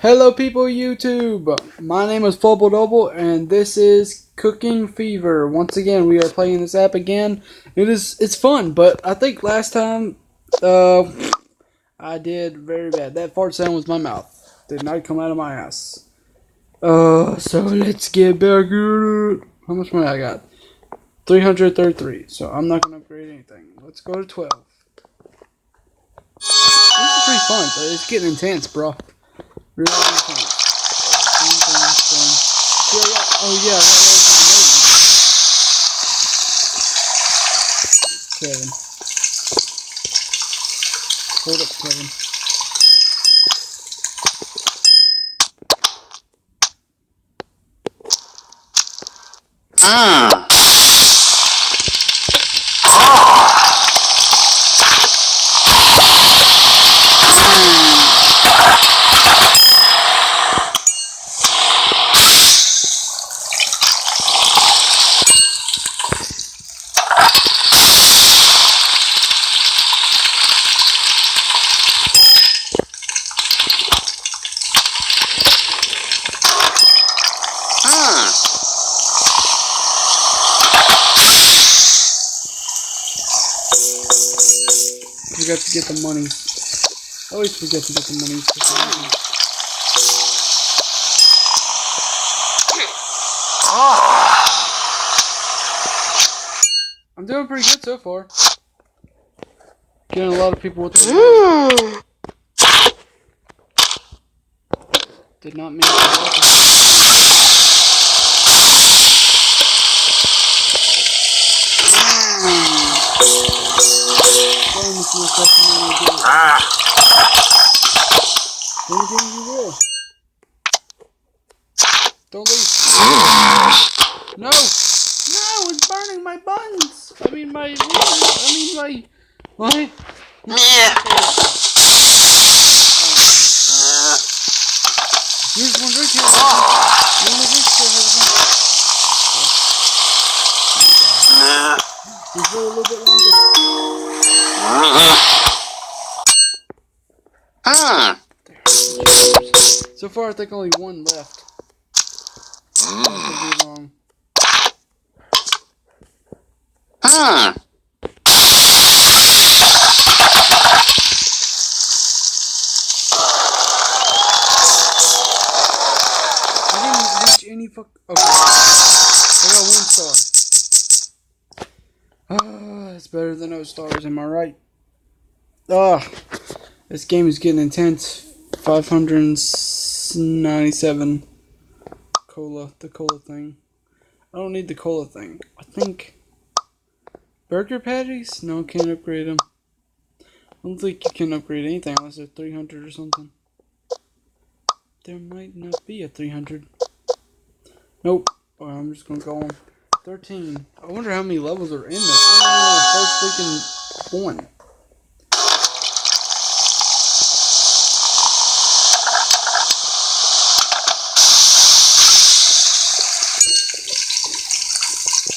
Hello people YouTube! My name is Flubble Double and this is Cooking Fever. Once again, we are playing this app again. It's fun, but I think last time I did very bad. That fart sound was my mouth. Did not come out of my ass. So let's get back at it. How much money I got? 333. So I'm not gonna upgrade anything. Let's go to 12. This is pretty fun, but it's getting intense, bro. Really intense. Oh yeah, Kevin. Hold up, Kevin. Forgot to get the money. I always forget to get the money. I'm doing pretty good so far. Getting a lot of people with the did not mean to. Anything you will. Don't leave. No! No! It's burning my buns! I mean my... Here's one drink here. You want a drink? Just wait a little bit longer. So far, I think only one left. I could be wrong. I didn't reach any fuck. Okay. I got 1 star. It's better than no stars, am I right? This game is getting intense. 597 cola, the cola thing. I don't need the cola thing. I think burger patties? No, can't upgrade them. I don't think you can upgrade anything unless they're 300 or something. There might not be a 300. Nope. Well, I'm just gonna go on 13. I wonder how many levels are in this. I'm on the first freaking one.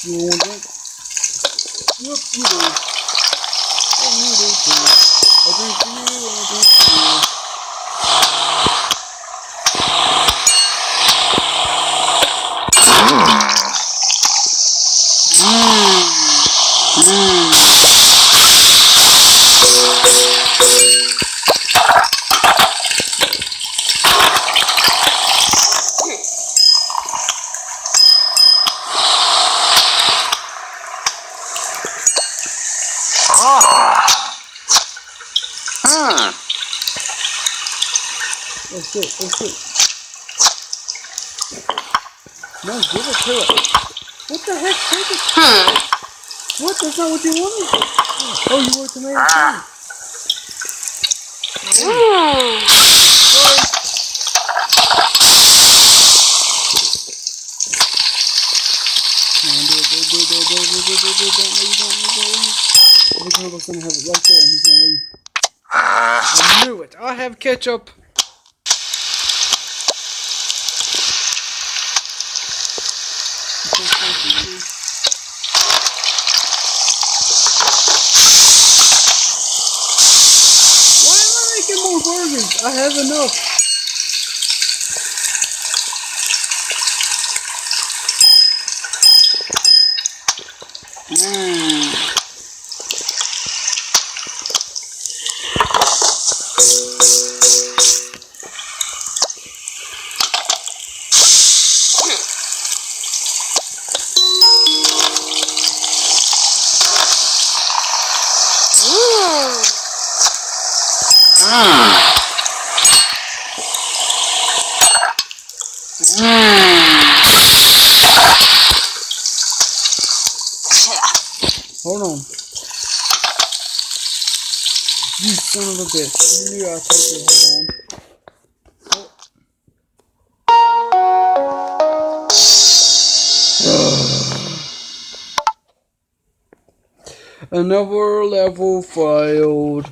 You want one drink? Yep, you do. And you do too. A drink for you and a drink for you. That's it, that's it. No, give it to it. What the heck? Take it. What? That's not what you wanted. Oh, you want tomato too. Sorry. Come on, do it. Every time I was gonna have it right there and he's gonna leave. I knew it. I have ketchup. Why am I making more burgers? I have enough. Mm. Hold on. You son of a bitch. You knew I told you to hold on. Another level failed.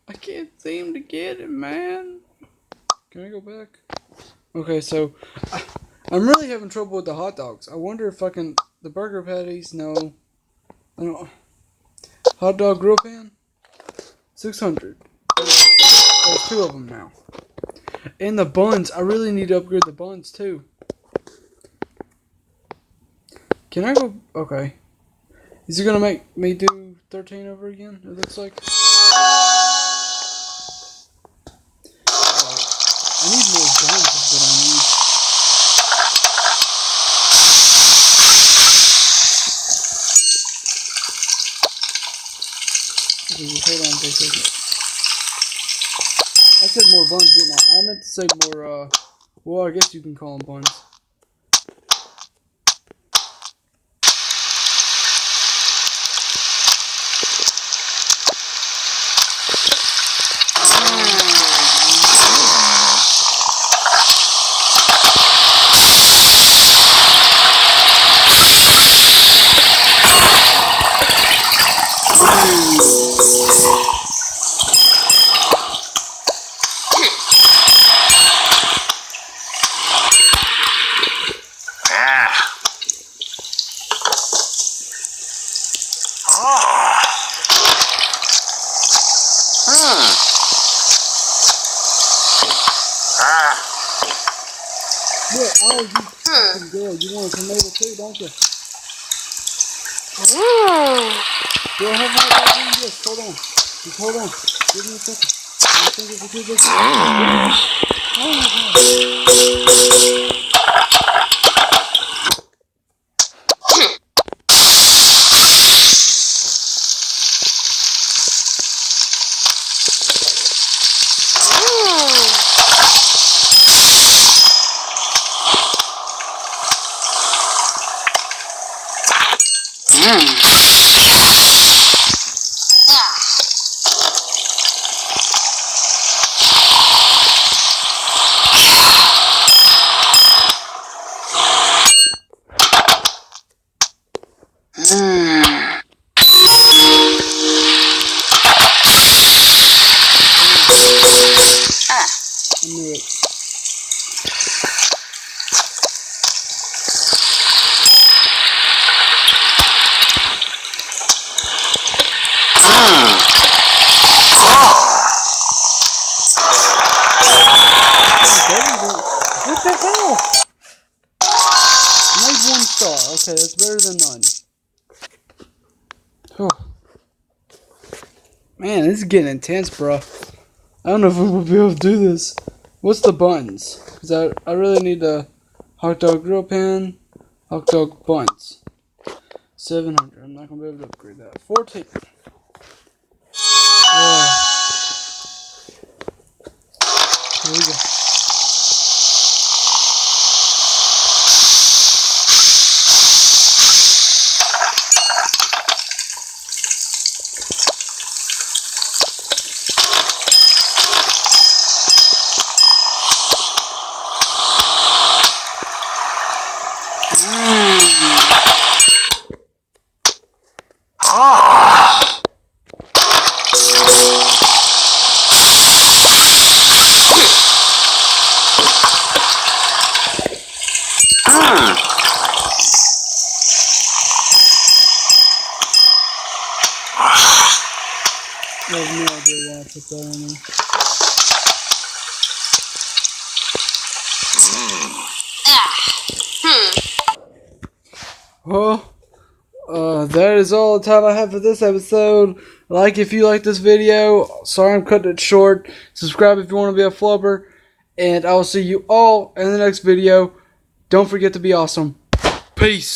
I can't seem to get it, man. Can I go back? Okay, so I'm really having trouble with the hot dogs. I wonder if I can. The burger patties, no. I don't. Hot dog grill pan? 600. There's two of them now. And the buns. I really need to upgrade the buns too. Can I go? Okay. Is it gonna make me do 13 over again? It looks like. I need more buns. Is what I need. Hold on for a second. I said more buns, didn't I? I meant to say more. Well, I guess you can call them buns. What? Oh, you fucking girl. You want a tomato too, don't you? Do I have my dog in this? Hold on. Just hold on. Give me a second. I think if we do this. Oh my god. I knew it. What the hell? I made 1 star. Okay, that's better than none. Oh. Man, this is getting intense, bro. I don't know if we will be able to do this. What's the buns? Because I really need a hot dog grill pan, hot dog buns. 700. I'm not going to be able to upgrade that. 14. Here we go. I have no idea why I put that on there. Well, that is all the time I have for this episode. Like if you like this video. Sorry I'm cutting it short. Subscribe if you want to be a flubber. And I will see you all in the next video. Don't forget to be awesome. Peace.